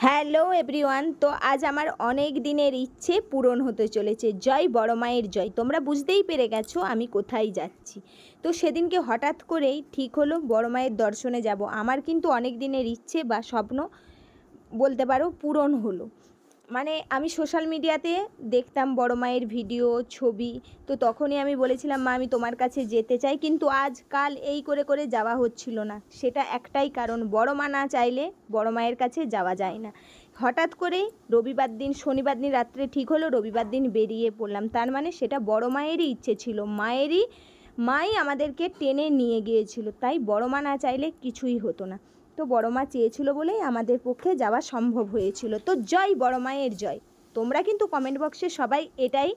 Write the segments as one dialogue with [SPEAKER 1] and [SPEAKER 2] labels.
[SPEAKER 1] Hello everyone. তো আজ আমার অনেক দিনের ইচ্ছে পূরণ হতে চলেছে। জয় বড় মায়ের জয়। তোমরা বুঝতেই পেরে গেছো আমি কোথায় যাচ্ছি। তো সেদিনকে হঠাৎ করেই ঠিক হলো বড় মায়ের দর্শনে যাব। আমার কিন্তু অনেক দিনের ইচ্ছে বা স্বপ্ন বলতে পারো পূরণ হলো। মানে আমি সোশ্যাল মিডিয়াতে দেখতাম বড় মায়ের ভিডিও, ছবি। তো তখনই আমি বলেছিলাম, মা আমি তোমার কাছে যেতে চাই, কিন্তু আজকাল এই করে করে যাওয়া হচ্ছিল না। সেটা একটাই কারণ, বড় মা না চাইলে বড় মায়ের কাছে যাওয়া যায় না। হঠাৎ করেই রবিবার দিন, শনিবার দিন রাত্রে ঠিক হলো, রবিবার দিন বেরিয়ে পড়লাম। তার মানে সেটা বড় মায়েরই ইচ্ছে ছিল, মাই আমাদেরকে টেনে নিয়ে গিয়েছিল। তাই বড় মা না চাইলে কিছুই হতো না। তো বড় মা চেয়েছিল বলেই আমাদের পক্ষে যাওয়া সম্ভব হয়েছিল। তো জয় বড় মায়ের জয়। তোমরা কিন্তু কমেন্ট বক্সে সবাই এটাই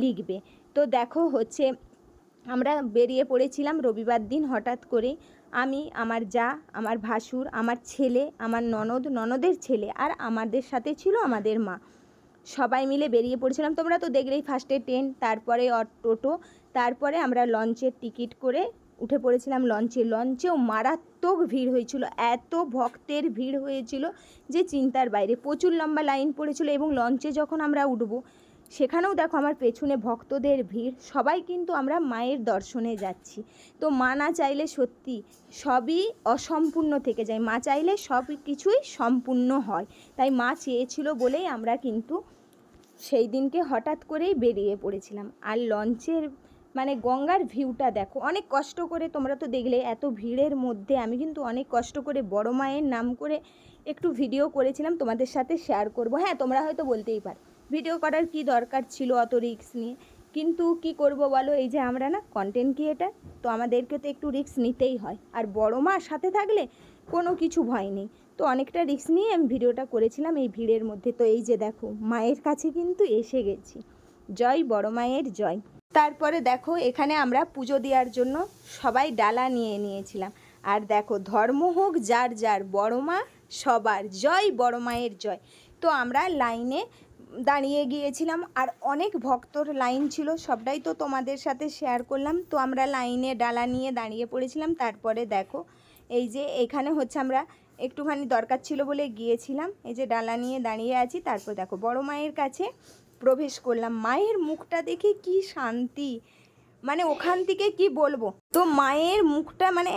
[SPEAKER 1] লিখবে। তো দেখো হচ্ছে আমরা বেরিয়ে পড়েছিলাম রবিবার দিন হঠাৎ করে। আমি, আমার যা, আমার ভাসুর, আমার ছেলে, আমার ননদের ছেলে, আর আমাদের সাথে ছিল আমাদের মা। সবাই মিলে বেরিয়ে পড়েছিলাম। তোমরা তো দেখলেই, ফার্স্টে ট্রেন, তারপরে টোটো, তারপরে আমরা লঞ্চের টিকিট করে উঠে পড়েছিলাম লঞ্চেও মারাত্মক ভিড় হয়েছিল। এত ভক্তের ভিড় হয়েছিল যে চিন্তার বাইরে। প্রচুর লম্বা লাইন পড়েছিল। এবং লঞ্চে যখন আমরা উঠবো, সেখানেও দেখো আমার পেছনে ভক্তদের ভিড়। সবাই কিন্তু আমরা মায়ের দর্শনে যাচ্ছি। তো মা না চাইলে সত্যি সবই অসম্পূর্ণ থেকে যায়, মা চাইলে সব কিছুই সম্পূর্ণ হয়। তাই মা চেয়েছিল বলেই আমরা কিন্তু সেই দিনকে হঠাৎ করেই বেরিয়ে পড়েছিলাম। আর লঞ্চের মানে গঙ্গার ভিউটা দেখো। অনেক কষ্ট করে, তোমরা তো দেখলে এত ভিড়ের মধ্যে আমি কিন্তু অনেক কষ্ট করে বড় মায়ের নাম করে একটু ভিডিও করেছিলাম, তোমাদের সাথে শেয়ার করব। হ্যাঁ, তোমরা হয়তো বলতেই পারো ভিডিও করার কি দরকার ছিল অত রিস্ক নিয়ে। কিন্তু কি করব বলো, এই যে আমরা না কন্টেন্ট ক্রিয়েটার, তো আমাদেরকে তো একটু রিস্ক নিতেই হয়। আর বড় মা সাথে থাকলে কোনো কিছু ভয় নেই। তো অনেকটা রিস্ক নিয়ে আমি ভিডিওটা করেছিলাম এই ভিড়ের মধ্যে। তো এই যে দেখো মায়ের কাছে কিন্তু এসে গেছি। জয় বড় মায়ের জয়। তারপরে দেখো এখানে আমরা পুজো দেওয়ার জন্য সবাই ডালা নিয়ে নিয়েছিলাম। আর দেখো, ধর্ম হোক যার যার, বড় মা সবার, জয় বড় মায়ের জয়। তো আমরা লাইনে দাঁড়িয়ে গিয়েছিলাম। আর অনেক ভক্তর লাইন ছিল, সবটাই তো তোমাদের সাথে শেয়ার করলাম। তো আমরা লাইনে ডালা নিয়ে দাঁড়িয়ে পড়েছিলাম। তারপরে দেখো এই যে এখানে হচ্ছে আমরা একটুখানি দরকার ছিল বলে গিয়েছিলাম, এই যে ডালা নিয়ে দাঁড়িয়ে আছি। তারপর দেখো বড় মায়ের কাছে প্রবেশ করলাম। মায়ের মুখটা দেখে কি শান্তি, মানে ওখান থেকে কি বলবো। তো মায়ের মুখটা মানে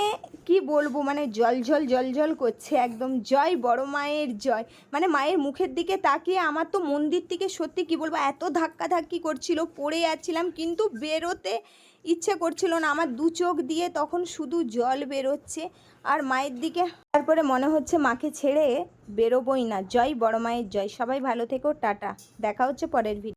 [SPEAKER 1] কি বলবো, মানে জল করছে একদম। জয় বড় মায়ের জয়। মানে মায়ের মুখের দিকে তাকিয়ে আমার তো মন্দির থেকে সত্যি কি বলবো, এত ধাক্কাধাক্কি করছিল, পড়ে যাচ্ছিলাম, কিন্তু বেরোতে ইচ্ছে করছিল না। আমার দু চোখ দিয়ে তখন শুধু জল বেরোচ্ছে আর মায়ের দিকে। তারপরে মনে হচ্ছে মাকে ছেড়ে বেরোবই না। জয় বড় মায়ের জয়। সবাই ভালো থেকো, টাটা। দেখা হচ্ছে পরের ভিডিও।